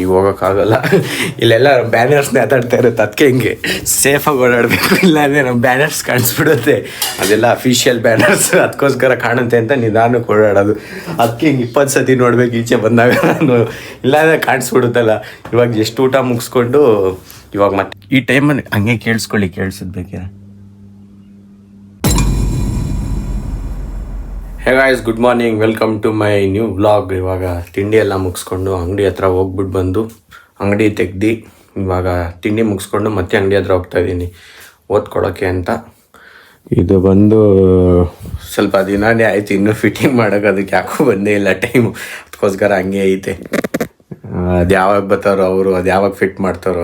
ಈಗ ಹೋಗೋಕ್ಕಾಗಲ್ಲ. ಇಲ್ಲೆಲ್ಲ ಬ್ಯಾನರ್ಸ್ ನೇತಾಡ್ತಾ ಇರುತ್ತೆ, ಅದಕ್ಕೆ ಹಿಂಗೆ ಸೇಫಾಗಿ ಓಡಾಡಬೇಕು, ಇಲ್ಲಾಂದರೆ ನಮ್ಮ ಬ್ಯಾನರ್ಸ್ ಕಾಣಿಸ್ಬಿಡುತ್ತೆ. ಅದೆಲ್ಲ ಅಫಿಷಿಯಲ್ ಬ್ಯಾನರ್ಸ್, ಅದಕ್ಕೋಸ್ಕರ ಕಾಣುತ್ತೆ ಅಂತ ನಿಧಾನಕ್ಕೆ ಓಡಾಡೋದು. ಅದಕ್ಕೆ ಹಿಂಗೆ 20 ಸತಿ ನೋಡ್ಬೇಕು ಈಚೆ ಬಂದಾಗ ನಾನು, ಇಲ್ಲಾಂದರೆ ಕಾಣಿಸ್ಬಿಡುತ್ತಲ್ಲ. ಇವಾಗ ಎಷ್ಟು ಊಟ ಮುಗಿಸ್ಕೊಂಡು ಇವಾಗ ಮತ್ತೆ ಈ ಟೈಮಲ್ಲಿ ಹಂಗೆ ಕೇಳಿಸ್ದು ಬೇಕಿರ. Hey guys, good morning, welcome to my new vlog. ಇವಾಗ ತಿಂಡಿ ಎಲ್ಲ ಮುಗಿಸ್ಕೊಂಡು ಅಂಗಡಿ ಹತ್ರ ಹೋಗ್ಬಿಟ್ಟು ಬಂದು ಅಂಗಡಿ ತೆಗ್ದು ಇವಾಗ ತಿಂಡಿ ಮುಗಿಸ್ಕೊಂಡು ಮತ್ತೆ ಅಂಗಡಿ ಹತ್ರ ಹೋಗ್ತಾಯಿದ್ದೀನಿ ಓದ್ಕೊಳೋಕ್ಕೆ ಅಂತ. ಇದು ಬಂದು ಸ್ವಲ್ಪ ದಿನನೇ ಆಯಿತು, ಇನ್ನೂ ಫಿಟ್ಟಿಂಗ್ ಮಾಡೋಕೆ ಅದಕ್ಕೆ ಯಾಕೋ ಬಂದೇ ಇಲ್ಲ ಟೈಮು, ಅದಕ್ಕೋಸ್ಕರ ಹಂಗೆ ಐತೆ. ಅದು ಯಾವಾಗ ಬರ್ತಾರೋ ಅವರು, ಅದು ಯಾವಾಗ ಫಿಟ್ ಮಾಡ್ತಾರೋ.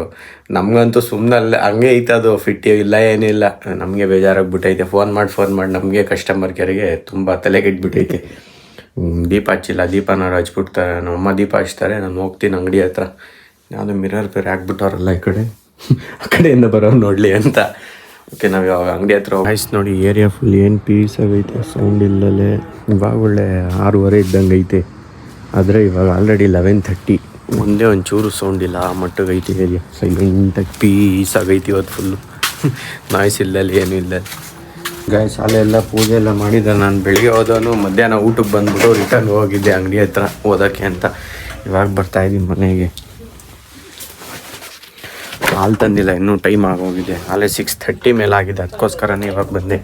ನಮಗಂತೂ ಸುಮ್ಮನೆ ಹಂಗೆ ಐತೆ, ಅದು ಫಿಟ್ ಇಲ್ಲ ಏನಿಲ್ಲ. ನಮಗೆ ಬೇಜಾರಾಗ್ಬಿಟ್ಟೈತೆ. ಫೋನ್ ಮಾಡಿ ನಮಗೆ ಕಸ್ಟಮರ್ ಕೇರಿಗೆ ತುಂಬ ತಲೆಗೆಟ್ಬಿಟ್ಟೈತೆ. ದೀಪ ಹಚ್ಚಿಲ್ಲ, ದೀಪನಾರು ಹಚ್ಬಿಡ್ತಾರೆ, ನಮ್ಮಮ್ಮ ದೀಪ ಹಚ್ತಾರೆ. ನಾನು ಹೋಗ್ತೀನಿ ಅಂಗಡಿ ಹತ್ರ. ಯಾವುದೋ ಮಿರರ್ ಬೇರೆ ಹಾಕ್ಬಿಟ್ಟವ್ರಲ್ಲ ಈ ಕಡೆ, ಆ ಕಡೆಯಿಂದ ಬರೋರು ನೋಡಲಿ ಅಂತ. ಓಕೆ, ನಾವು ಇವಾಗ ಅಂಗಡಿ ಹತ್ರ ವಾಯ್ಸ್ ನೋಡಿ. ಏರಿಯಾ ಫುಲ್ ಏನು ಪೀಸ್ ಆಗೈತೆ, ಸೌಂಡ್ ಇಲ್ಲಲ್ಲೇ. ಇವಾಗ ಒಳ್ಳೆ 6:30 ಇದ್ದಂಗೆ ಐತೆ, ಆದರೆ ಇವಾಗ ಆಲ್ರೆಡಿ 11:30. ಒಂದೇ ಒಂಚೂರು ಸೌಂಡ್ ಇಲ್ಲ, ಆ ಮಟ್ಟಿಗೆ ಐತಿ ಏರಿಯಾ. ಸೈಲೆಂಟಾಗಿ ಪೀಸ್ ಆಗೈತಿ ಇವತ್ತು ಫುಲ್ಲು, ನಾಯ್ಸ್ ಇಲ್ಲಲ್ಲಿ ಏನೂ ಇಲ್ಲ. ಗಾಯ್ಸ್, ಶಾಲೆಲ್ಲ ಪೂಜೆ ಎಲ್ಲ ಮಾಡಿದ್ದೆ. ನಾನು ಬೆಳಿಗ್ಗೆ ಹೋದವನು ಮಧ್ಯಾಹ್ನ ಊಟಕ್ಕೆ ಬಂದ್ಬಿಟ್ಟು ರಿಟರ್ನ್ ಹೋಗಿದ್ದೆ ಅಂಗಡಿ ಹತ್ರ ಓದೋಕ್ಕೆ ಅಂತ. ಇವಾಗ ಬರ್ತಾಯಿದ್ದೀನಿ ಮನೆಗೆ. ಹಾಲು ತಂದಿಲ್ಲ, ಇನ್ನೂ ಟೈಮ್ ಆಗೋಗಿದೆ. ಹಾಲೆ 6:30 ಮೇಲೆ ಆಗಿದೆ, ಅದಕ್ಕೋಸ್ಕರನೇ ಇವಾಗ ಬಂದೆ.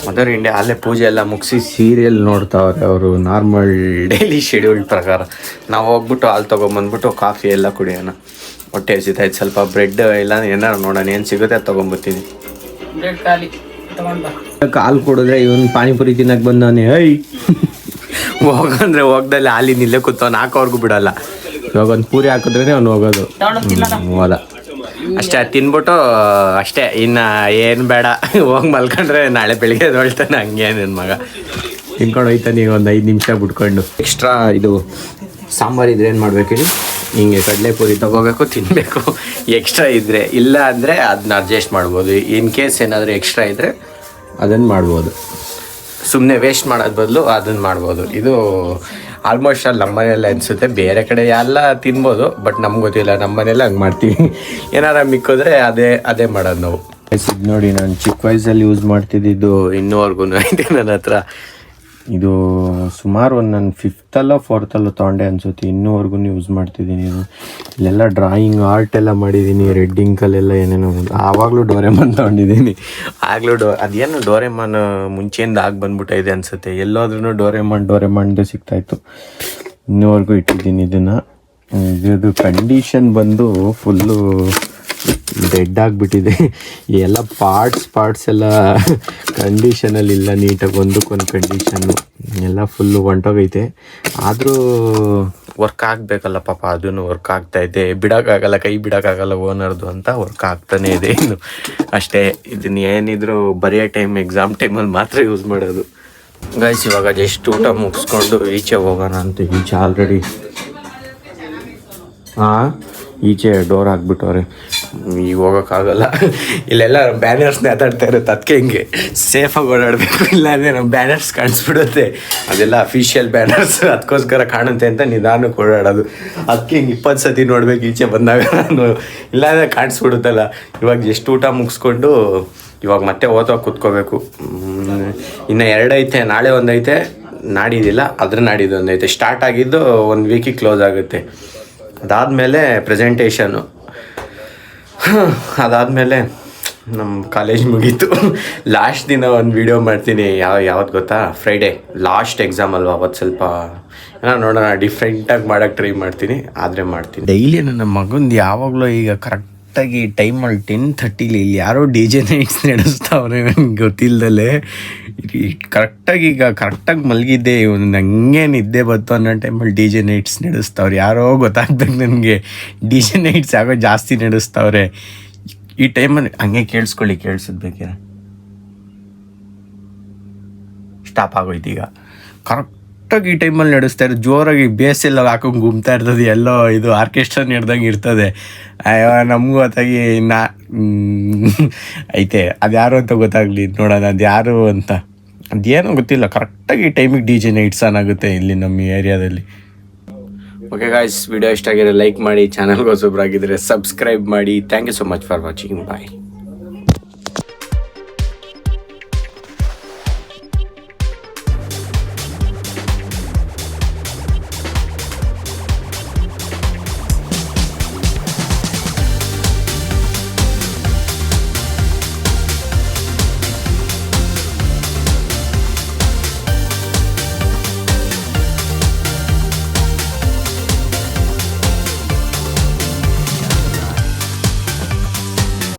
ಮದರ್ ಇಂಡಿಯಾ ಅಲ್ಲೇ ಪೂಜೆ ಎಲ್ಲ ಮುಗಿಸಿ ಸೀರಿಯಲ್ ನೋಡ್ತಾವ್ರೆ ಅವರು, ನಾರ್ಮಲ್ ಡೈಲಿ ಶೆಡ್ಯೂಲ್ ಪ್ರಕಾರ. ನಾವು ಹೋಗ್ಬಿಟ್ಟು ಹಾಲು ತೊಗೊಂಬಂದ್ಬಿಟ್ಟು ಕಾಫಿ ಎಲ್ಲ ಕುಡಿಯೋಣ. ಹೊಟ್ಟೆ ಹಸಿತಾಯ್ತು, ಸ್ವಲ್ಪ ಬ್ರೆಡ್ ಇಲ್ಲ ಏನಾರು ನೋಡೋಣ, ಏನು ಸಿಗುತ್ತೆ ಅದು ತೊಗೊಂಬರ್ತೀನಿ. ಹಾಲು ಕುಡಿದ್ರೆ ಇವನು ಪಾನಿಪುರಿ ತಿನ್ನಕ್ಕೆ ಬಂದವನೇ, ಹೋಗಂದ್ರೆ ಹೋಗ್ದಲ್ಲಿ ಹಾಲಿನ ಇಲ್ಲೇ ಕೂತವನು, ಹಾಕೋರ್ಗೂ ಬಿಡೋಲ್ಲ. ಇವಾಗ ಒಂದು ಪೂರಿ ಹಾಕಿದ್ರೇ ಅವ್ನು ಹೋಗೋದು. ಹೋದ ಅಷ್ಟೇ, ತಿನ್ಬಿಟ್ಟು ಅಷ್ಟೇ, ಇನ್ನು ಏನು ಬೇಡ, ಹೋಗಿ ಮಲ್ಕೊಂಡ್ರೆ ನಾಳೆ ಬೆಳಿಗ್ಗೆ ಹೊಳ್ತಾನೆ. ಹಂಗೆ ನನ್ನ ಮಗ ತಿನ್ಕೊಂಡು ಹೋಯ್ತಾನೆ. ಈಗ ಒಂದು 5 ನಿಮಿಷ ಬಿಟ್ಕೊಂಡು. ಎಕ್ಸ್ಟ್ರಾ ಇದು ಸಾಂಬಾರು ಇದ್ರೆ ಏನು ಮಾಡಬೇಕು ಹೇಳಿ, ಹಿಂಗೆ ಕಡಲೆಪುರಿ ತೊಗೋಬೇಕು, ತಿನ್ನಬೇಕು. ಎಕ್ಸ್ಟ್ರಾ ಇದ್ದರೆ, ಇಲ್ಲ ಅಂದರೆ ಅದನ್ನ ಅಡ್ಜಸ್ಟ್ ಮಾಡ್ಬೋದು. ಇನ್ ಕೇಸ್ ಏನಾದರೂ ಎಕ್ಸ್ಟ್ರಾ ಇದ್ದರೆ ಅದನ್ನು ಮಾಡ್ಬೋದು. ಸುಮ್ಮನೆ ವೇಸ್ಟ್ ಮಾಡೋದು ಬದಲು ಅದನ್ನು ಮಾಡ್ಬೋದು. ಇದು ಆಲ್ಮೋಸ್ಟ್ ಅಲ್ಲಿ ನಮ್ಮ ಮನೆಯಲ್ಲ ಅನಿಸುತ್ತೆ, ಬೇರೆ ಕಡೆ ಎಲ್ಲ ತಿನ್ಬೋದು, ಬಟ್ ನಮ್ಗೆ ಗೊತ್ತಿಲ್ಲ. ನಮ್ಮ ಮನೆಯಲ್ಲ ಹಂಗೆ ಮಾಡ್ತೀವಿ. ಏನಾರ ಮಿಕ್ಕಿದ್ರೆ ಅದೇ ಮಾಡೋದು ನಾವು. ಇದು ನೋಡಿ, ನಾನು ಚಿಕ್ಕ ವಯಸ್ಸಲ್ಲಿ ಯೂಸ್ ಮಾಡ್ತಿದ್ದಿದ್ದು ಇನ್ನೂವರೆಗೂ ಐತೆ ನನ್ನ ಹತ್ರ. ಇದು ಸುಮಾರು ಒಂದು ನಾನು 5th ಅಲ್ಲೋ 4th ಅಲ್ಲೋ ತೊಗೊಂಡೆ ಅನಿಸುತ್ತೆ. ಇನ್ನೂವರೆಗೂ ಯೂಸ್ ಮಾಡ್ತಿದ್ದೀನಿ. ಇದು ಇಲ್ಲೆಲ್ಲ ಡ್ರಾಯಿಂಗ್ ಆರ್ಟ್ ಎಲ್ಲ ಮಾಡಿದ್ದೀನಿ, ರೆಡ್ ಇಂಕಲ್ಲೆಲ್ಲ ಏನೇನೋ. ಆವಾಗಲೂ ಡೋರೆಮಾನ್ ತೊಗೊಂಡಿದ್ದೀನಿ. ಆಗಲೂ ಅದೇನು ಡೋರೆಮಾನ್ ಮುಂಚೆಯಿಂದ ಬಂದ್ಬಿಟ್ಟಿದೆ ಅನಿಸುತ್ತೆ. ಎಲ್ಲೋದ್ರೂ ಡೋರೆಮಾನ್ದು ಸಿಗ್ತಾಯಿತ್ತು. ಇನ್ನೂವರೆಗೂ ಇಟ್ಟಿದ್ದೀನಿ ಇದನ್ನು. ಇದು ಕಂಡೀಷನ್ ಬಂದು ಫುಲ್ಲು ಡೆಡ್ ಆಗಿಬಿಟ್ಟಿದೆ. ಎಲ್ಲ ಪಾರ್ಟ್ಸ್ ಎಲ್ಲ ಕಂಡೀಷನಲ್ಲಿ ಇಲ್ಲ, ನೀಟಾಗಿ ಒಂದಕ್ಕೊಂದು ಕಂಡೀಷನ್ನು ಎಲ್ಲ ಫುಲ್ಲು ಹೊಂಟೋಗೈತೆ. ಆದರೂ ವರ್ಕ್ ಆಗಬೇಕಲ್ಲ ಪಾಪ, ಅದನ್ನು ವರ್ಕ್ ಆಗ್ತಾಯಿದೆ. ಬಿಡೋಕ್ಕಾಗಲ್ಲ, ಕೈ ಬಿಡೋಕ್ಕಾಗಲ್ಲ ಓನರ್ದು ಅಂತ ವರ್ಕ್ ಆಗ್ತಾನೇ ಇದೆ ಇನ್ನು ಅಷ್ಟೇ. ಇದನ್ನು ಏನಿದ್ರು ಬರೆಯೋ ಟೈಮ್, ಎಕ್ಸಾಮ್ ಟೈಮಲ್ಲಿ ಮಾತ್ರ ಯೂಸ್ ಮಾಡೋದು. ಗೈಸ್, ಇವಾಗ ಜಸ್ಟ್ ಊಟ ಮುಗಿಸ್ಕೊಂಡು ಈಚೆ ಹೋಗೋಣ ಅಂತ. ಈಚೆ ಆಲ್ರೆಡಿ ಈಚೆ ಡೋರ್ ಹಾಕ್ಬಿಟ್ಟವ್ರೆ, ಈಗ ಹೋಗೋಕ್ಕಾಗಲ್ಲ. ಇಲ್ಲೆಲ್ಲ ಬ್ಯಾನರ್ಸ್ ನೇತಾಡ್ತಾ ಇರುತ್ತೆ, ಅದಕ್ಕೆ ಹಿಂಗೆ ಸೇಫಾಗಿ ಓಡಾಡಬೇಕು, ಇಲ್ಲಾಂದರೆ ನಮ್ಮ ಬ್ಯಾನರ್ಸ್ ಕಾಣಿಸ್ಬಿಡುತ್ತೆ. ಅದೆಲ್ಲ ಅಫಿಷಿಯಲ್ ಬ್ಯಾನರ್ಸ್, ಅದಕ್ಕೋಸ್ಕರ ಕಾಣುತ್ತೆ ಅಂತ ನಿಧಾನಕ್ಕೆ ಓಡಾಡೋದು. ಅದಕ್ಕೆ ಹಿಂಗೆ 20 ಸತಿ ನೋಡ್ಬೇಕು ಈಚೆ ಬಂದಾಗ ನಾನು, ಇಲ್ಲಾಂದರೆ ಕಾಣಿಸ್ಬಿಡುತ್ತಲ್ಲ. ಇವಾಗ ಎಷ್ಟು ಊಟ ಮುಗಿಸ್ಕೊಂಡು ಇವಾಗ ಮತ್ತೆ ಓದೋಕೆ ಕೂತ್ಕೋಬೇಕು. ಇನ್ನು 2 ಐತೆ, ನಾಳೆ ಒಂದೈತೆ, ನಾಡಿದ್ದಿಲ್ಲ, ಅದ್ರ ನಾಡಿದ್ದು ಒಂದೈತೆ. ಸ್ಟಾರ್ಟ್ ಆಗಿದ್ದು 1 ವೀಕಿಗೆ ಕ್ಲೋಸ್ ಆಗುತ್ತೆ. ಅದಾದಮೇಲೆ ಪ್ರೆಸೆಂಟೇಷನು, ಅದಾದಮೇಲೆ ನಮ್ಮ ಕಾಲೇಜ್ ಮುಗೀತು. ಲಾಸ್ಟ್ ದಿನ ಒಂದು ವೀಡಿಯೋ ಮಾಡ್ತೀನಿ. ಯಾವತ್ತು ಗೊತ್ತಾ? ಫ್ರೈಡೇ, ಲಾಸ್ಟ್ ಎಕ್ಸಾಮ್ ಅಲ್ವಾ, ಅವತ್ತು ಸ್ವಲ್ಪ ಏನೋ ನೋಡೋಣ, ಡಿಫ್ರೆಂಟಾಗಿ ಮಾಡೋಕ್ಕೆ ಟ್ರೈ ಮಾಡ್ತೀನಿ. ಆದರೆ ಮಾಡ್ತೀನಿ. ಡೈಲಿ ನನ್ನ ಮಗಂದು ಯಾವಾಗಲೂ ಈಗ ಕರೆಕ್ಟಾಗಿ ಟೈಮಲ್ಲಿ 10:30 ಇಲ್ಲಿ ಯಾರೋ DJ ನೈಟ್ಸ್ ನಡೆಸ್ತಾವ್ರೆ, ನನಗೆ ಗೊತ್ತಿಲ್ಲದಲ್ಲೇ. ಕರೆಕ್ಟಾಗಿ ಮಲಗಿದ್ದೆ, ಇವನು ಹಂಗೆ ನಿದ್ದೆ ಬಂತು ಅನ್ನೋ ಟೈಮಲ್ಲಿ DJ ನೈಟ್ಸ್ ನಡೆಸ್ತಾವ್ರೆ. ಯಾರೋ ಗೊತ್ತಾಗ್ಬೇಕು ನನಗೆ, DJ ನೈಟ್ಸ್ ಯಾಕೋ ಜಾಸ್ತಿ ನಡೆಸ್ತಾವ್ರೆ ಈ ಟೈಮಲ್ಲಿ. ಹಂಗೆ ಕೇಳಿಸ್ದು ಬೇಕಿರ. ಸ್ಟಾಪ್ ಆಗೋಯ್ತು ಈಗ. ಕರೆಕ್ಟಾಗಿ ಈ ಟೈಮಲ್ಲಿ ನಡೆಸ್ತಾ ಇರೋದು, ಜೋರಾಗಿ ಬೇಸೆಲ್ಲ ಹಾಕೊಂಡು ಗುಮ್ತಾ ಇರ್ತದೆ, ಎಲ್ಲೋ ಇದು ಆರ್ಕೆಸ್ಟ್ರಾ ನಡೆದಂಗೆ ಇರ್ತದೆ. ನಮಗೂ ಗೊತ್ತಾಗಿ ಐತೆ, ಅದು ಯಾರು ಅಂತ ಗೊತ್ತಾಗಲಿ, ನೋಡೋಣ ಅದು ಯಾರು ಅಂತ. ಅದೇನೋ ಗೊತ್ತಿಲ್ಲ, ಕರೆಕ್ಟಾಗಿ ಈ ಟೈಮಿಗೆ DJ ನೈಟ್ಸ್ ಆನ್ ಆಗುತ್ತೆ ಇಲ್ಲಿ ನಮ್ಮ ಏರಿಯಾದಲ್ಲಿ. ಓಕೆ ಗಾಯ್ಸ್, ವಿಡಿಯೋ ಇಷ್ಟ ಆಗಿದ್ರೆ ಲೈಕ್ ಮಾಡಿ, ಚಾನಲ್ಗೆ ಹೊಸಬ್ರಾಗಿದ್ದರೆ ಸಬ್ಸ್ಕ್ರೈಬ್ ಮಾಡಿ. Thank you so much for watching. Bye.